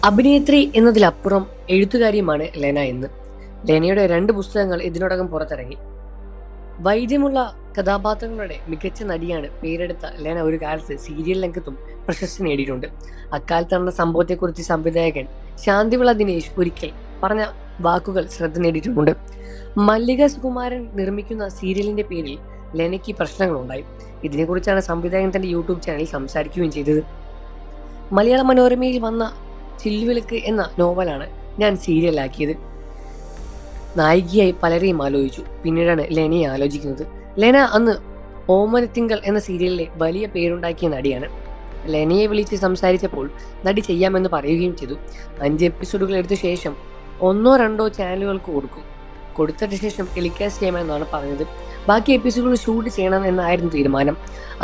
അഭിനേത്രി എന്നതിലപ്പുറം എഴുത്തുകാരിയുമാണ് ലെന എന്ന്. ലെനയുടെ 2 പുസ്തകങ്ങൾ ഇതിനോടകം പുറത്തിറങ്ങി. വൈദ്യമുള്ള കഥാപാത്രങ്ങളുടെ മികച്ച നടിയാണ് പേരെടുത്ത ലെന ഒരു കാലത്ത് സീരിയൽ രംഗത്തും പ്രശസ്തി നേടിയിട്ടുണ്ട്. അക്കാലത്ത് നടന്ന സംഭവത്തെക്കുറിച്ച് സംവിധായകൻ ശാന്തിവിള ദിനേശ് ഒരിക്കൽ പറഞ്ഞ വാക്കുകൾ ശ്രദ്ധ നേടിയിട്ടുമുണ്ട്. മല്ലിക സുകുമാരൻ നിർമ്മിക്കുന്ന സീരിയലിന്റെ പേരിൽ ലെനയ്ക്ക് പ്രശ്നങ്ങളുണ്ടായി. ഇതിനെക്കുറിച്ചാണ് സംവിധായകൻ തന്റെ യൂട്യൂബ് ചാനലിൽ സംസാരിക്കുകയും ചെയ്തത്. മലയാള മനോരമയിൽ വന്ന ചില്ലുവിളക്ക് എന്ന നോവലാണ് ഞാൻ സീരിയലാക്കിയത്. നായികയായി പലരെയും ആലോചിച്ചു. പിന്നീടാണ് ലെനയെ ആലോചിക്കുന്നത്. ലെന അന്ന് ഓമനത്തിങ്കൾ എന്ന സീരിയലിലെ വലിയ പേരുണ്ടാക്കിയ നടിയാണ്. ലെനയെ വിളിച്ച് സംസാരിച്ചപ്പോൾ നടി ചെയ്യാമെന്ന് പറയുകയും ചെയ്തു. 5 എപ്പിസോഡുകൾ എടുത്ത ശേഷം 1-2 ചാനലുകൾക്ക് കൊടുത്തിട്ട് ശേഷം ടെലികാസ്റ്റ് ചെയ്യാമെന്നാണ് പറഞ്ഞത്. ബാക്കി എപ്പിസോഡുകൾ ഷൂട്ട് ചെയ്യണം എന്നായിരുന്നു തീരുമാനം.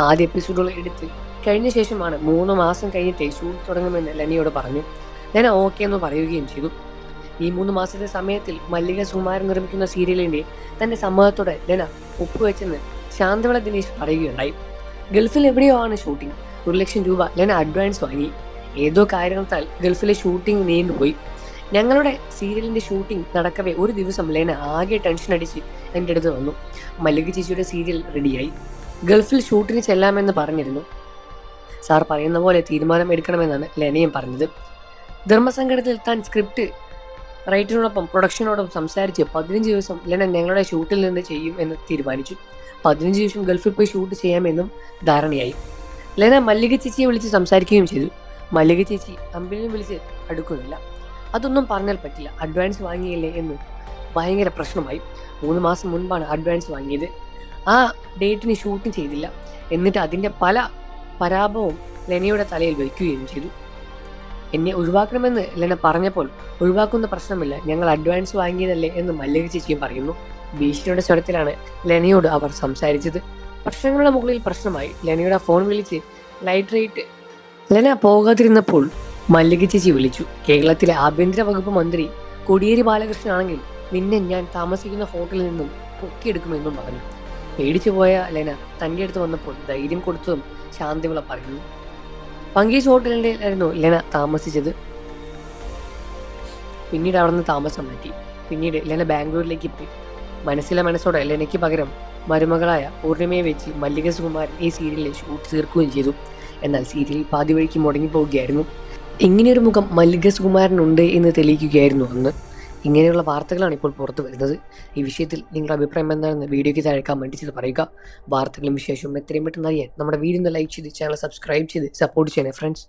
ആദ്യ എപ്പിസോഡുകൾ എടുത്ത് കഴിഞ്ഞ ശേഷമാണ് 3 മാസം കഴിഞ്ഞിട്ടേ ഷൂട്ട് തുടങ്ങുമെന്ന് ലെനയോട് പറഞ്ഞു. ലെന ഓക്കെ എന്ന് പറയുകയും ചെയ്തു. ഈ 3 മാസത്തെ സമയത്തിൽ മല്ലിക സുകുമാരൻ നിർമ്മിക്കുന്ന സീരിയലിന്റെ തന്റെ സമ്മതത്തോടെ ലെന ഒപ്പുവെച്ചെന്ന് ശാന്തവിള ദിനേശ് പറയുകയുണ്ടായി. ഗൾഫിൽ എവിടെയോ ആണ് ഷൂട്ടിംഗ്. 1 ലക്ഷം രൂപ ലെന അഡ്വാൻസ് വാങ്ങി. ഏതോ കാരണത്താൽ ഗൾഫിലെ ഷൂട്ടിംഗ് നീണ്ടുപോയി. ഞങ്ങളുടെ സീരിയലിന്റെ ഷൂട്ടിംഗ് നടക്കവേ ഒരു ദിവസം ലെന ആകെ ടെൻഷൻ അടിച്ച് എൻ്റെ അടുത്ത് വന്നു. മല്ലിക ചേച്ചിയുടെ സീരിയൽ റെഡിയായി, ഗൾഫിൽ ഷൂട്ടിന് ചെല്ലാമെന്ന് പറഞ്ഞിരുന്നു. സാർ പറയുന്ന പോലെ തീരുമാനം എടുക്കണമെന്നാണ് ലെനയും പറഞ്ഞത്. ധർമ്മസങ്കടത്തിൽ താൻ സ്ക്രിപ്റ്റ് റൈറ്ററിനോടൊപ്പം പ്രൊഡക്ഷനോടൊപ്പം സംസാരിച്ച് 15 ദിവസം ലെന ഞങ്ങളുടെ ഷൂട്ടിൽ നിന്ന് ചെയ്യും എന്ന് തീരുമാനിച്ചു. 15 ദിവസം ഗൾഫിൽ പോയി ഷൂട്ട് ചെയ്യാമെന്നും ധാരണയായി. ലെന മല്ലിക ചേച്ചിയെ വിളിച്ച് സംസാരിക്കുകയും ചെയ്തു. മല്ലിക ചേച്ചി അമ്പിളിനെ വിളിച്ച് അടുക്കുന്നില്ല. അതൊന്നും പറഞ്ഞാൽ പറ്റില്ല, അഡ്വാൻസ് വാങ്ങിയില്ലേ എന്ന് ഭയങ്കര പ്രശ്നമായി. 3 മാസം മുൻപാണ് അഡ്വാൻസ് വാങ്ങിയത്. ആ ഡേറ്റിന് ഷൂട്ടിംഗ് ചെയ്തില്ല. എന്നിട്ട് അതിൻ്റെ പല പരാഭവവും ലെനയുടെ തലയിൽ വയ്ക്കുകയും ചെയ്തു. എന്നെ ഒഴിവാക്കണമെന്ന് ലെന പറഞ്ഞപ്പോൾ ഒഴിവാക്കുന്ന പ്രശ്നമില്ല, ഞങ്ങൾ അഡ്വാൻസ് വാങ്ങിയതല്ലേ എന്ന് മല്ലിക ചേച്ചിയും പറയുന്നു. ഭീഷണിയുടെ സ്വരത്തിലാണ് ലെനയോട് അവർ സംസാരിച്ചത്. പ്രശ്നങ്ങളുടെ മുകളിൽ പ്രശ്നമായി. ലെനയുടെ ഫോൺ വിളിച്ച് ലൈറ്റ് ലെന പോകാതിരുന്നപ്പോൾ മല്ലിക ചേച്ചി വിളിച്ചു. കേരളത്തിലെ ആഭ്യന്തര വകുപ്പ് മന്ത്രി കോടിയേരി ബാലകൃഷ്ണനാണെങ്കിൽ നിന്നെ ഞാൻ താമസിക്കുന്ന ഹോട്ടലിൽ നിന്നും പൊക്കിയെടുക്കുമെന്നും പറഞ്ഞു. പേടിച്ചു പോയ ലെന തൻ്റെ അടുത്ത് വന്നപ്പോൾ ധൈര്യം കൊടുത്തതും ശാന്തിവിള പറയുന്നു. പങ്കീസ് ഹോട്ടലിൻ്റെ ആയിരുന്നു ലെന താമസിച്ചത്. പിന്നീട് അവിടെ നിന്ന് താമസം മാറ്റി. പിന്നീട് ലെന ബാംഗ്ലൂരിലേക്ക് പോയി. മനസ്സോടെ ലെനയ്ക്ക് പകരം മരുമകളായ പൂർണിമയെ വെച്ച് മല്ലിക സുകുമാരൻ ഈ സീരിയലിൽ ഷൂട്ട് തീർക്കുകയും ചെയ്തു. എന്നാൽ സീരിയൽ പാതി വഴിക്ക് മുടങ്ങിപ്പോവുകയായിരുന്നു. ഇങ്ങനെയൊരു മുഖം മല്ലിക സുകുമാരനുണ്ട് എന്ന് തെളിയിക്കുകയായിരുന്നു അന്ന്. ഇങ്ങനെയുള്ള വാർത്തകളാണ് ഇപ്പോൾ പുറത്തു വരുന്നത്. ഈ വിഷയത്തിൽ നിങ്ങളുടെ അഭിപ്രായം എന്താണെന്ന് വീഡിയോയ്ക്ക് താഴെ കമൻറ്റ് ചെയ്ത് പറയുക. വാർത്തകളും വിശേഷവും എത്രയും പെട്ടെന്ന് അറിയാൻ നമ്മുടെ വീഡിയോ ഒന്ന് ലൈക്ക് ചെയ്ത് ചാനൽ സബ്സ്ക്രൈബ് ചെയ്ത് സപ്പോർട്ട് ചെയ്യണേ ഫ്രണ്ട്സ്.